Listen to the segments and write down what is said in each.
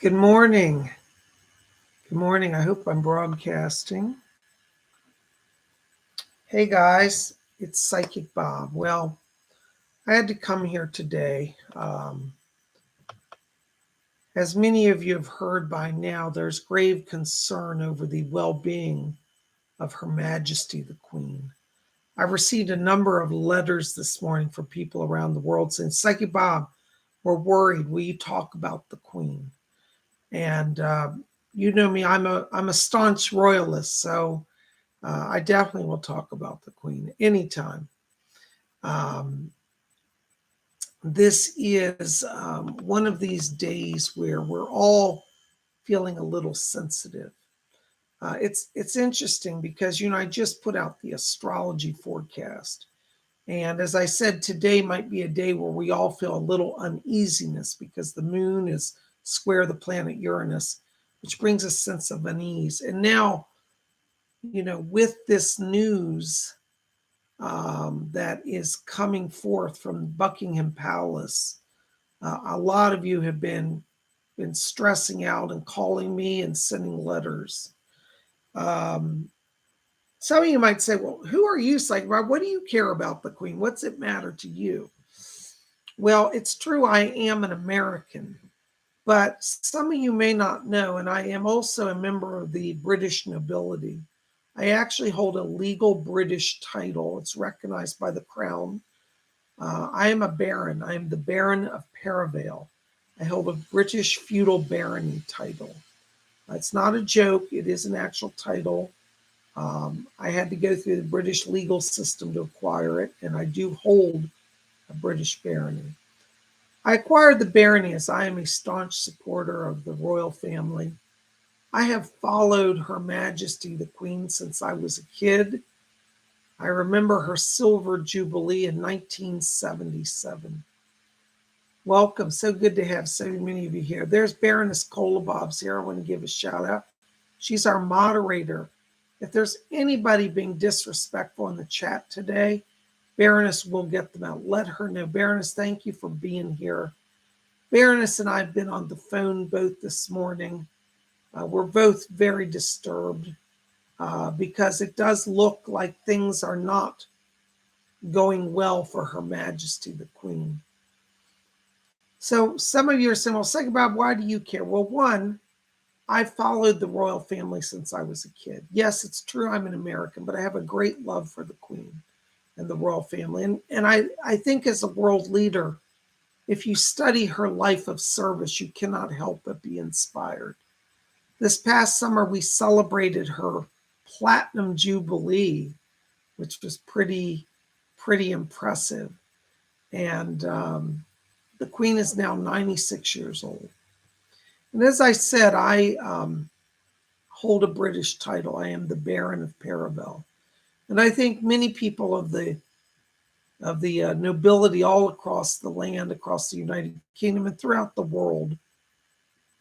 Good morning. Good morning. I hope I'm broadcasting. Hey guys, it's Psychic Bob. Well, I had to come here today. As many of you have heard by now, there's grave concern over the well being of Her Majesty the Queen. I've received a number of letters this morning from people around the world saying, Psychic Bob, we're worried. Will you talk about the Queen? And you know me, I'm a staunch royalist, so I definitely will talk about the Queen anytime. This is one of these days where we're all feeling a little sensitive. It's interesting because I just put out the astrology forecast, and as I said, today might be a day where we all feel a little uneasiness because the moon is square the planet Uranus, which brings a sense of unease. And now, with this news that is coming forth from Buckingham Palace, a lot of you have been stressing out and calling me and sending letters. Some of you might say, well, who are you, Psychic Bob? What do you care about the Queen? What's it matter to you? Well, it's true, I am an American, but some of you may not know, and I am also a member of the British nobility. I actually hold a legal British title. It's recognized by the Crown. I am a baron. I am the Baron of Perivale. I hold a British feudal barony title. It's not a joke. It is an actual title. I had to go through the British legal system to acquire it, and I do hold a British barony. I acquired the barony as I am a staunch supporter of the royal family. I have followed Her Majesty the Queen since I was a kid. I remember her silver jubilee in 1977. Welcome. So good to have so many of you here. There's Baroness Kolobob's here. I want to give a shout out. She's our moderator. If there's anybody being disrespectful in the chat today, Baroness will get them out. Let her know. Baroness, thank you for being here. Baroness and I have been on the phone both this morning. We're both very disturbed because it does look like things are not going well for Her Majesty the Queen. So some of you are saying, well, Psychic Bob, why do you care? Well, one, I followed the royal family since I was a kid. Yes, it's true I'm an American, but I have a great love for the Queen and the royal family. And I think as a world leader, if you study her life of service, you cannot help but be inspired. This past summer, we celebrated her Platinum Jubilee, which was pretty impressive. And the Queen is now 96 years old. And as I said, I hold a British title. I am the Baron of Perivale. And I think many people of the nobility all across the land, across the United Kingdom, and throughout the world,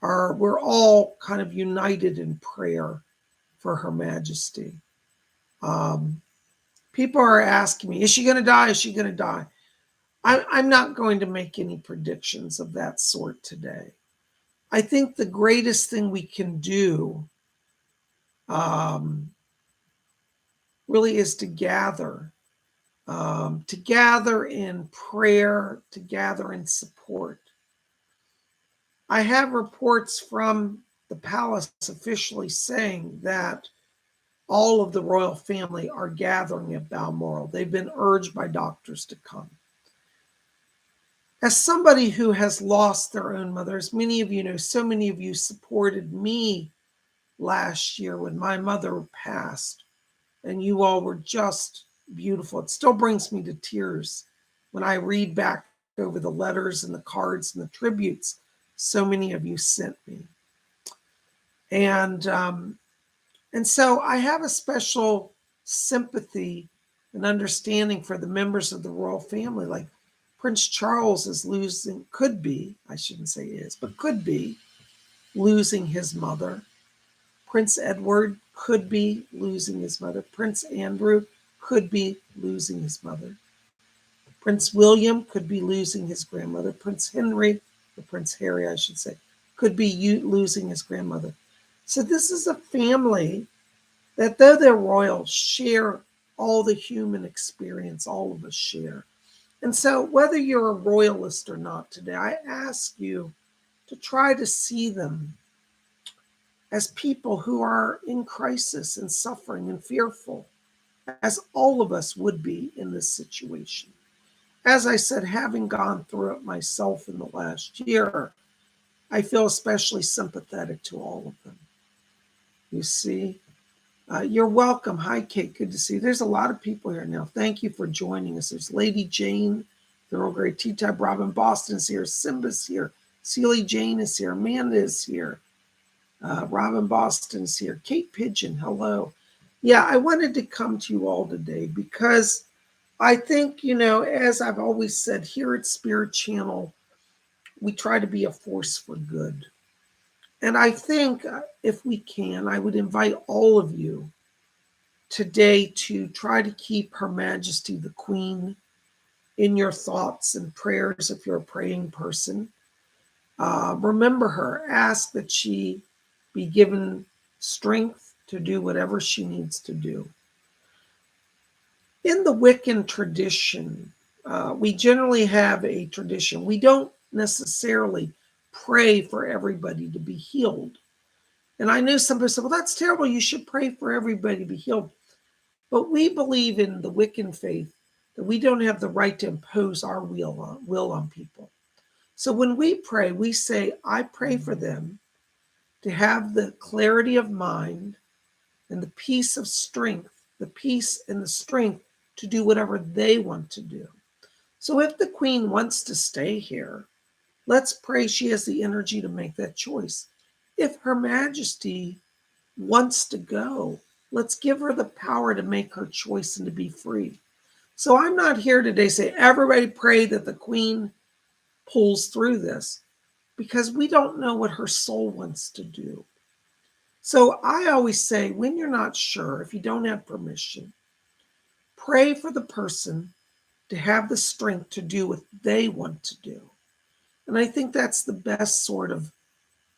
we're all kind of united in prayer for Her Majesty. People are asking me, is she going to die? Is she going to die? I'm not going to make any predictions of that sort today. I think the greatest thing we can do really is to gather in prayer, to gather in support. I have reports from the palace officially saying that all of the royal family are gathering at Balmoral. They've been urged by doctors to come. As somebody who has lost their own mother, as many of you know, so many of you supported me last year when my mother passed, and you all were just beautiful. It still brings me to tears when I read back over the letters and the cards and the tributes so many of you sent me. And so I have a special sympathy and understanding for the members of the royal family. Like Prince Charles is could be losing his mother. Prince Edward could be losing his mother. Prince Andrew could be losing his mother. Prince William could be losing his grandmother. Prince Harry, I should say, could be you losing his grandmother. So this is a family that, though they're royal, share all the human experience all of us share. And so whether you're a royalist or not today, I ask you to try to see them as people who are in crisis and suffering and fearful, as all of us would be in this situation. As I said, having gone through it myself in the last year, I feel especially sympathetic to all of them. You see, you're welcome. Hi, Kate. Good to see you. There's a lot of people here now. Thank you for joining us. There's Lady Jane, the Earl Grey Tea Time. Robin Boston's here. Simba's here. Celie Jane is here. Amanda is here. Robin Boston's here. Kate Pigeon, hello. Yeah, I wanted to come to you all today because I think, as I've always said, here at Spirit Channel, we try to be a force for good. And I think if we can, I would invite all of you today to try to keep Her Majesty the Queen in your thoughts and prayers if you're a praying person. Remember her. Ask that she be given strength to do whatever she needs to do. In the Wiccan tradition, we generally have a tradition. We don't necessarily pray for everybody to be healed. And I know some people say, well, that's terrible. You should pray for everybody to be healed. But we believe in the Wiccan faith that we don't have the right to impose our will on people. So when we pray, we say, I pray for them to have the clarity of mind and the peace of strength, the peace and the strength to do whatever they want to do. So if the Queen wants to stay here, let's pray she has the energy to make that choice. If Her Majesty wants to go, let's give her the power to make her choice and to be free. So I'm not here today to say, everybody pray that the Queen pulls through this, because we don't know what her soul wants to do. So I always say, when you're not sure, if you don't have permission, pray for the person to have the strength to do what they want to do. And I think that's the best sort of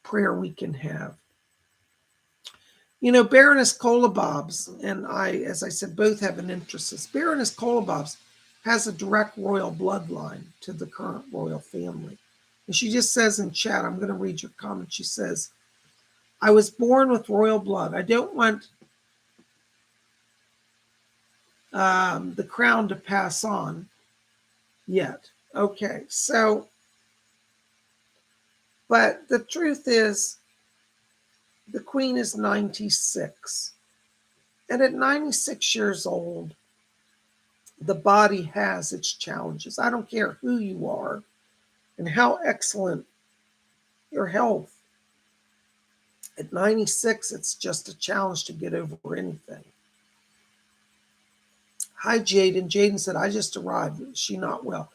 prayer we can have. Baroness Kolobobs and I, as I said, both have an interest. Baroness Kolobobs has a direct royal bloodline to the current royal family. And she just says in chat, I'm going to read your comment. She says, I was born with royal blood. I don't want the crown to pass on yet. Okay, so, but the truth is, the Queen is 96. And at 96 years old, the body has its challenges. I don't care who you are and how excellent your health. At 96, it's just a challenge to get over anything. Hi, Jaden. Jaden said, I just arrived. Is she not well?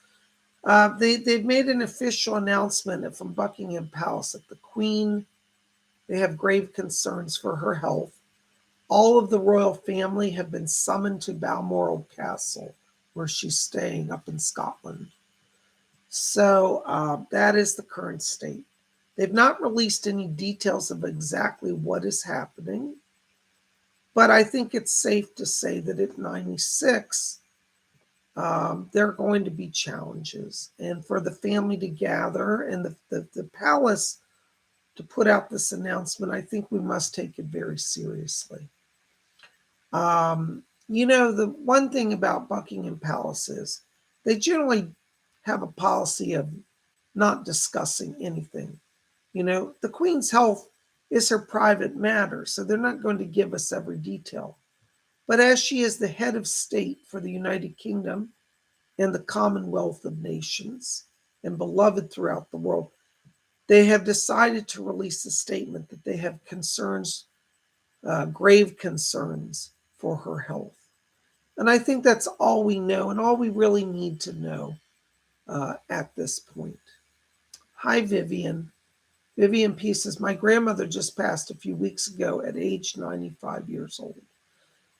They've made an official announcement from Buckingham Palace that the Queen, they have grave concerns for her health. All of the royal family have been summoned to Balmoral Castle, where she's staying up in Scotland. So that is the current state. They've not released any details of exactly what is happening, but I think it's safe to say that at 96, there are going to be challenges. And for the family to gather and the palace to put out this announcement, I think we must take it very seriously. The one thing about Buckingham Palace is they generally have a policy of not discussing anything. The Queen's health is her private matter, so they're not going to give us every detail. But as she is the head of state for the United Kingdom and the Commonwealth of Nations and beloved throughout the world, they have decided to release a statement that they have concerns, grave concerns for her health. And I think that's all we know and all we really need to know at this point. Hi, Vivian. Vivian P says, my grandmother just passed a few weeks ago at age 95 years old.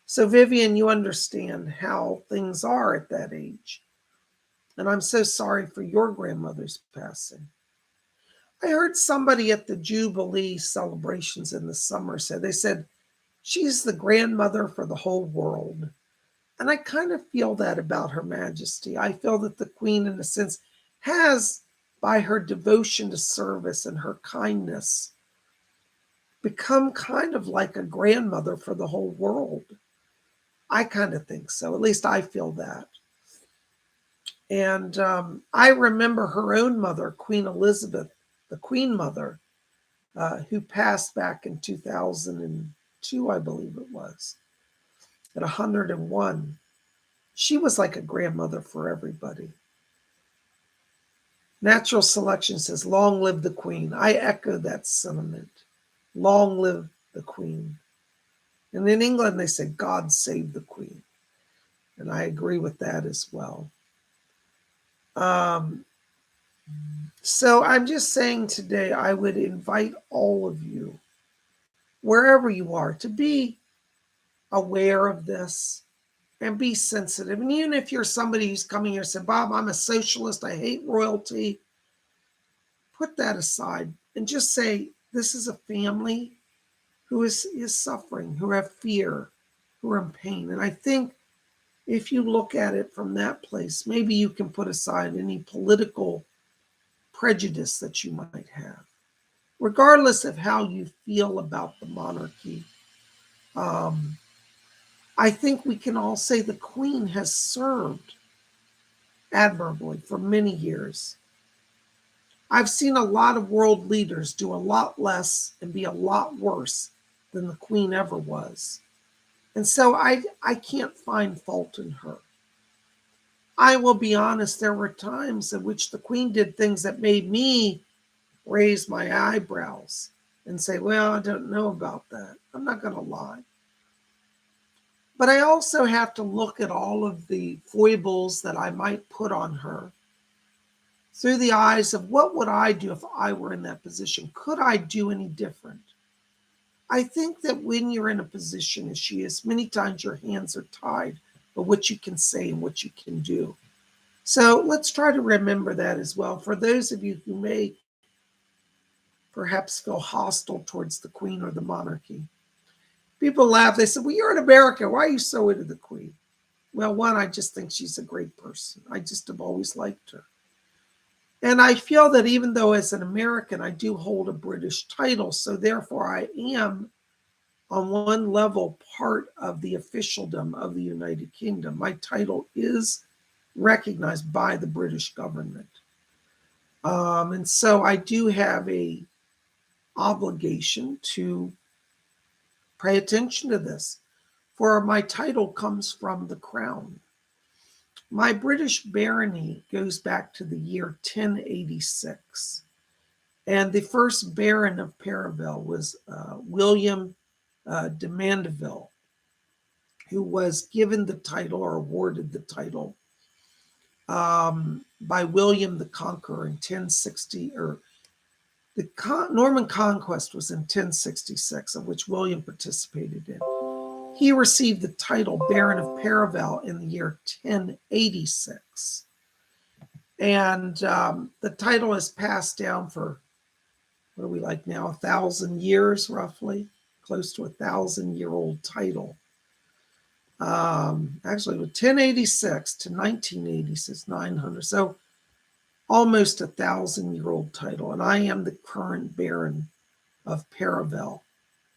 So, Vivian, you understand how things are at that age. And I'm so sorry for your grandmother's passing. I heard somebody at the Jubilee celebrations in the summer they said, she's the grandmother for the whole world. And I kind of feel that about Her Majesty. I feel that the Queen, in a sense, has, by her devotion to service and her kindness, become kind of like a grandmother for the whole world. I kind of think so. At least I feel that. And I remember her own mother, Queen Elizabeth, the Queen Mother, who passed back in 2002, I believe it was, at 101. She was like a grandmother for everybody. Natural Selection says, long live the Queen. I echo that sentiment. Long live the Queen. And in England, they say, God save the Queen. And I agree with that as well. So I'm just saying today, I would invite all of you, wherever you are, to be aware of this and be sensitive. And even if you're somebody who's coming here and saying, Bob, I'm a socialist, I hate royalty, put that aside and just say, this is a family who is suffering, who have fear, who are in pain. And I think if you look at it from that place, maybe you can put aside any political prejudice that you might have, regardless of how you feel about the monarchy. I think we can all say the Queen has served admirably for many years. I've seen a lot of world leaders do a lot less and be a lot worse than the Queen ever was. And so I can't find fault in her. I will be honest, there were times in which the Queen did things that made me raise my eyebrows and say, well, I don't know about that. I'm not going to lie. But I also have to look at all of the foibles that I might put on her through the eyes of what would I do if I were in that position? Could I do any different? I think that when you're in a position as she is, many times your hands are tied by what you can say and what you can do. So let's try to remember that as well. For those of you who may perhaps feel hostile towards the Queen or the monarchy, people laugh. They say, well, you're in America. Why are you so into the Queen? Well, one, I just think she's a great person. I just have always liked her. And I feel that even though as an American, I do hold a British title, so therefore I am on one level part of the officialdom of the United Kingdom. My title is recognized by the British government. And so I do have a obligation to pay attention to this, for my title comes from the crown. My British barony goes back to the year 1086. And the first Baron of Perivale was William de Mandeville, who was given the title or awarded the title by William the Conqueror in 1060, or the Norman Conquest was in 1066, of which William participated in. He received the title Baron of Perivale in the year 1086. And the title is passed down for, what are we like now, 1,000 years roughly, close to 1,000-year-old title. Actually, with 1086 to 1986, 900. So almost 1,000-year-old title. And I am the current Baron of Perivale,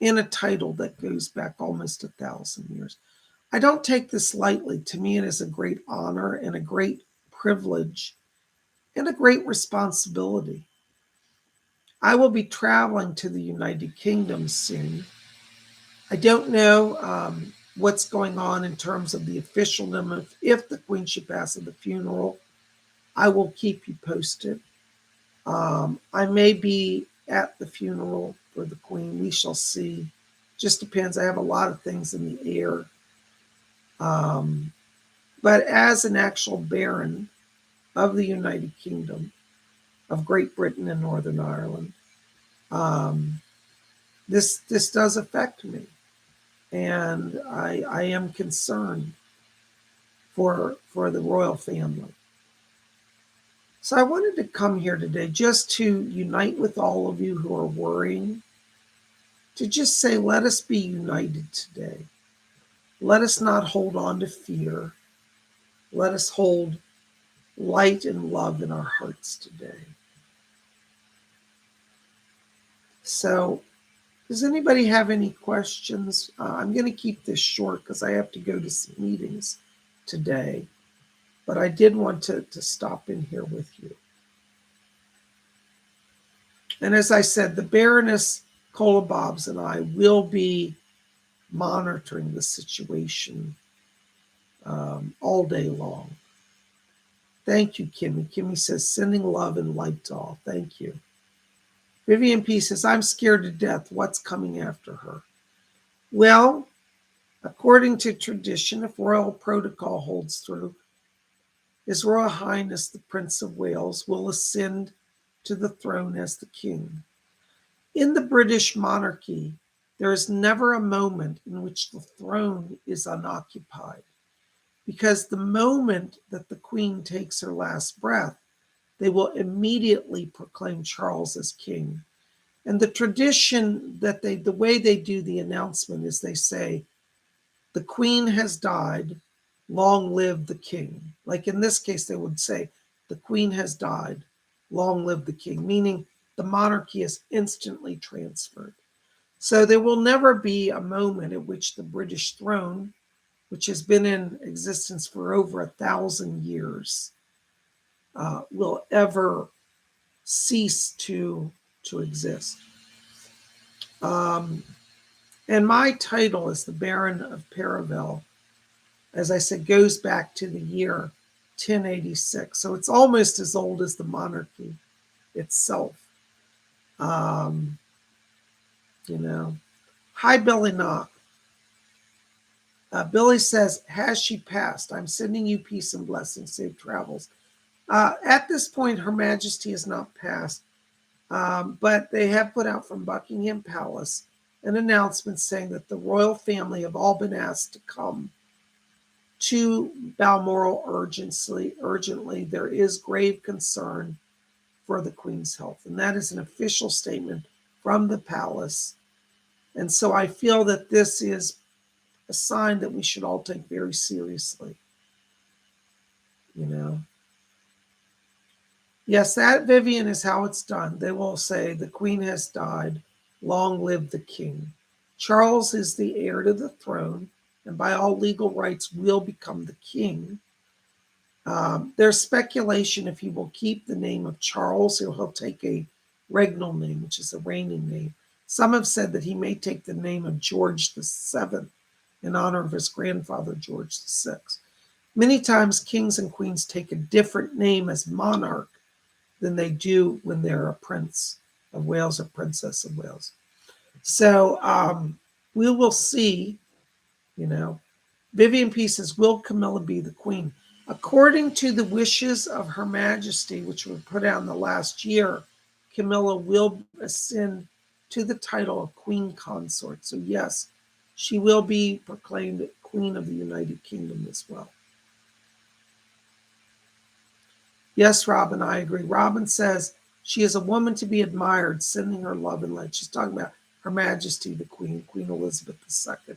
in a title that goes back almost 1,000 years. I don't take this lightly. To me, it is a great honor and a great privilege and a great responsibility. I will be traveling to the United Kingdom soon. I don't know what's going on in terms of the officialdom. If the Queen should pass at the funeral, I will keep you posted. I may be at the funeral for the Queen. We shall see. Just depends. I have a lot of things in the air. But as an actual Baron of the United Kingdom, of Great Britain and Northern Ireland, this does affect me. And I am concerned for the royal family. So I wanted to come here today just to unite with all of you who are worrying, to just say, let us be united today. Let us not hold on to fear. Let us hold light and love in our hearts today. So, does anybody have any questions? I'm going to keep this short because I have to go to some meetings today, but I did want to stop in here with you. And as I said, the Baroness Kolobobs and I will be monitoring the situation all day long. Thank you, Kimmy. Kimmy says, sending love and light to all. Thank you. Vivian P says, I'm scared to death. What's coming after her? Well, according to tradition, if royal protocol holds through, His Royal Highness the Prince of Wales will ascend to the throne as the king. In the British monarchy, there is never a moment in which the throne is unoccupied, because the moment that the Queen takes her last breath, they will immediately proclaim Charles as king. And the tradition that the way they do the announcement is they say, the Queen has died, long live the king. Like in this case, they would say, the Queen has died, long live the king, meaning the monarchy is instantly transferred. So there will never be a moment at which the British throne, which has been in existence for over 1,000 years, will ever cease to exist. And my title as the Baron of Paravel, as I said, goes back to the year 1086. So it's almost as old as the monarchy itself. You know. Hi, Billy Knock. Billy says, has she passed? I'm sending you peace and blessings, safe travels. At this point, Her Majesty has not passed, but they have put out from Buckingham Palace an announcement saying that the royal family have all been asked to come to Balmoral urgently. There is grave concern for the Queen's health, and that is an official statement from the palace. And so I feel that this is a sign that we should all take very seriously. You know. Yes, that, Vivian, is how it's done. They will say, the Queen has died, long live the King. Charles is the heir to the throne, and by all legal rights will become the king. There's speculation if he will keep the name of Charles, or he'll take a regnal name, which is a reigning name. Some have said that he may take the name of George VII in honor of his grandfather, George VI. Many times kings and queens take a different name as monarch than they do when they're a prince of Wales or princess of Wales. So we will see, you know. Vivian P says, will Camilla be the queen? According to the wishes of Her Majesty, which were put out in the last year, Camilla will ascend to the title of Queen Consort. So yes, she will be proclaimed Queen of the United Kingdom as well. Yes, Robin, I agree. Robin says she is a woman to be admired, sending her love and light. She's talking about Her Majesty the Queen, Queen Elizabeth II.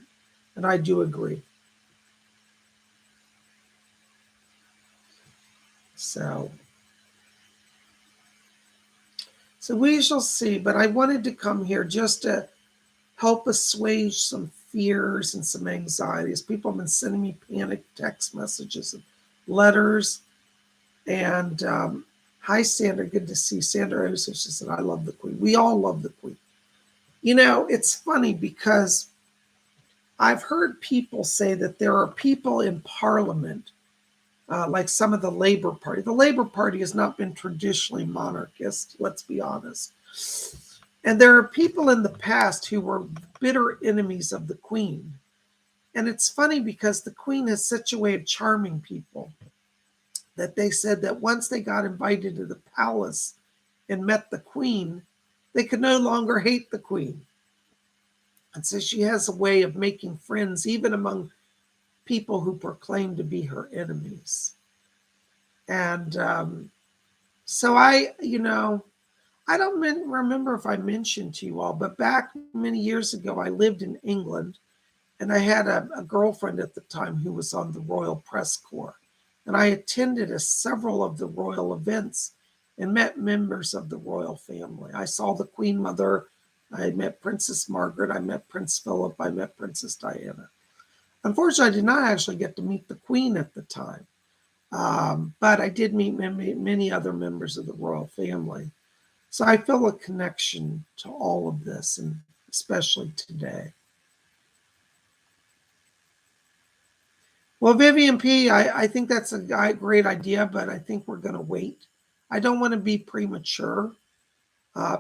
And I do agree. So we shall see. But I wanted to come here just to help assuage some fears and some anxieties. People have been sending me panic text messages and letters. And hi, Sandra. Good to see Sandra. Also, she said, I love the Queen. We all love the Queen. You know, it's funny because I've heard people say that there are people in Parliament, like some of the Labour Party. The Labour Party has not been traditionally monarchist, let's be honest. And there are people in the past who were bitter enemies of the Queen. And it's funny because the Queen has such a way of charming people that they said that once they got invited to the palace and met the Queen, they could no longer hate the Queen. And so she has a way of making friends, even among people who proclaim to be her enemies. And So I don't remember if I mentioned to you all, but back many years ago, I lived in England, and I had a girlfriend at the time who was on the Royal Press Corps. And I attended several of the royal events and met members of the royal family. I saw the Queen Mother. I met Princess Margaret. I met Prince Philip. I met Princess Diana. Unfortunately, I did not actually get to meet the Queen at the time. But I did meet many other members of the royal family. So I feel a connection to all of this, and especially today. Well, Vivian P., I think that's a great idea, but I think we're going to wait. I don't want to be premature.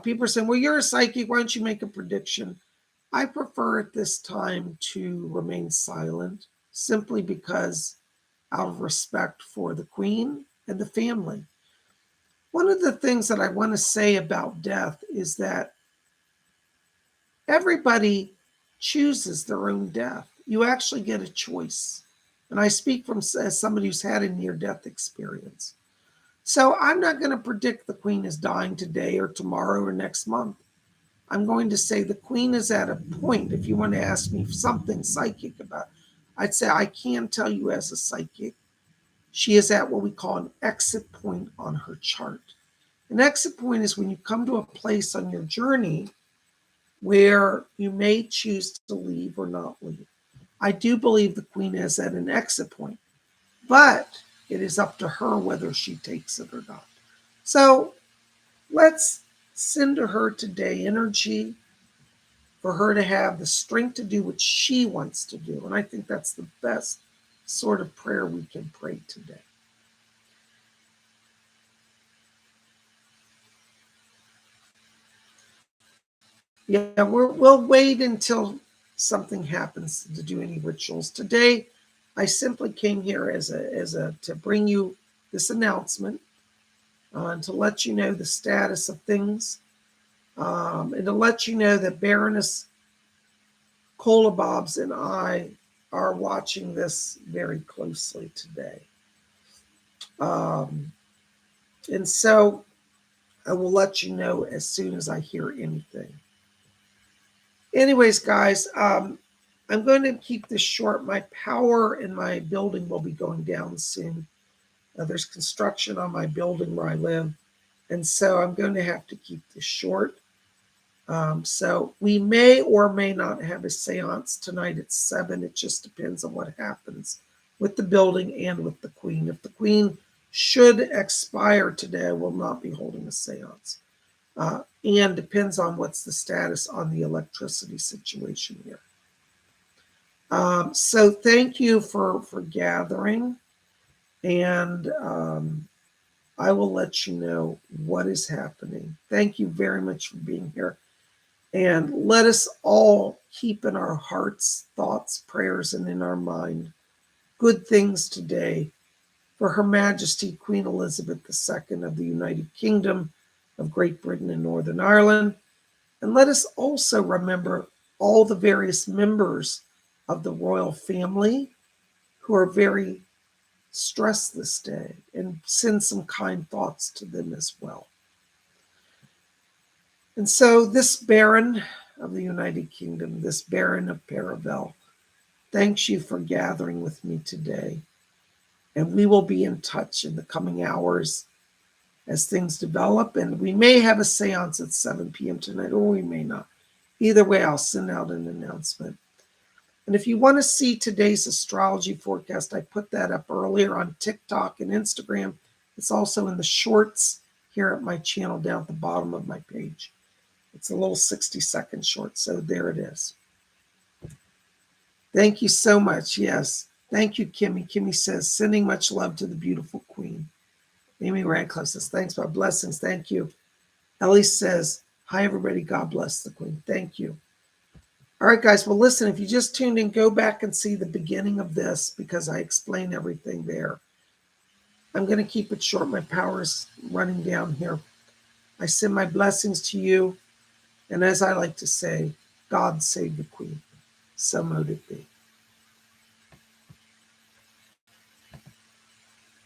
People are saying, well, you're a psychic. Why don't you make a prediction? I prefer at this time to remain silent simply because out of respect for the Queen and the family. One of the things that I want to say about death is that everybody chooses their own death. You actually get a choice. And I speak from as somebody who's had a near-death experience. So I'm not going to predict the Queen is dying today or tomorrow or next month. I'm going to say the Queen is at a point, if you want to ask me something psychic about it, I'd say I can tell you as a psychic, she is at what we call an exit point on her chart. An exit point is when you come to a place on your journey where you may choose to leave or not leave. I do believe the Queen is at an exit point, but it is up to her whether she takes it or not. So let's send to her today energy for her to have the strength to do what she wants to do. And I think that's the best sort of prayer we can pray today. Yeah, we'll wait until something happens to do any rituals. Today, I simply came here to bring you this announcement and to let you know the status of things, and to let you know that Baroness Kolobobs and I are watching this very closely today. And so I will let you know as soon as I hear anything. Anyways, guys, I'm going to keep this short. My power in my building will be going down soon. There's construction on my building where I live, and so I'm going to have to keep this short. So we may or may not have a seance tonight at 7. It just depends on what happens with the building and with the Queen. If the Queen should expire today, I will not be holding a seance. And depends on what's the status on the electricity situation here. So thank you for gathering, and I will let you know what is happening. Thank you very much for being here. And let us all keep in our hearts, thoughts, prayers, and in our mind good things today for Her Majesty Queen Elizabeth II of the United Kingdom of Great Britain and Northern Ireland. And let us also remember all the various members of the royal family who are very stressed this day, and send some kind thoughts to them as well. And so this Baron of the United Kingdom, this Baron of Paravel, thanks you for gathering with me today. And we will be in touch in the coming hours as things develop. And we may have a seance at 7 p.m. tonight, or we may not. Either way, I'll send out an announcement. And if you want to see today's astrology forecast, I put that up earlier on TikTok and Instagram. It's also in the shorts here at my channel down at the bottom of my page. It's a little 60-second short, so there it is. Thank you so much. Yes. Thank you, Kimmy. Kimmy says, sending much love to the beautiful Queen. Amy Radcliffe says, thanks, my blessings. Thank you. Ellie says, hi, everybody. God bless the Queen. Thank you. All right, guys. Well, listen, if you just tuned in, go back and see the beginning of this because I explain everything there. I'm going to keep it short. My power is running down here. I send my blessings to you. And as I like to say, God save the Queen. So mote it be.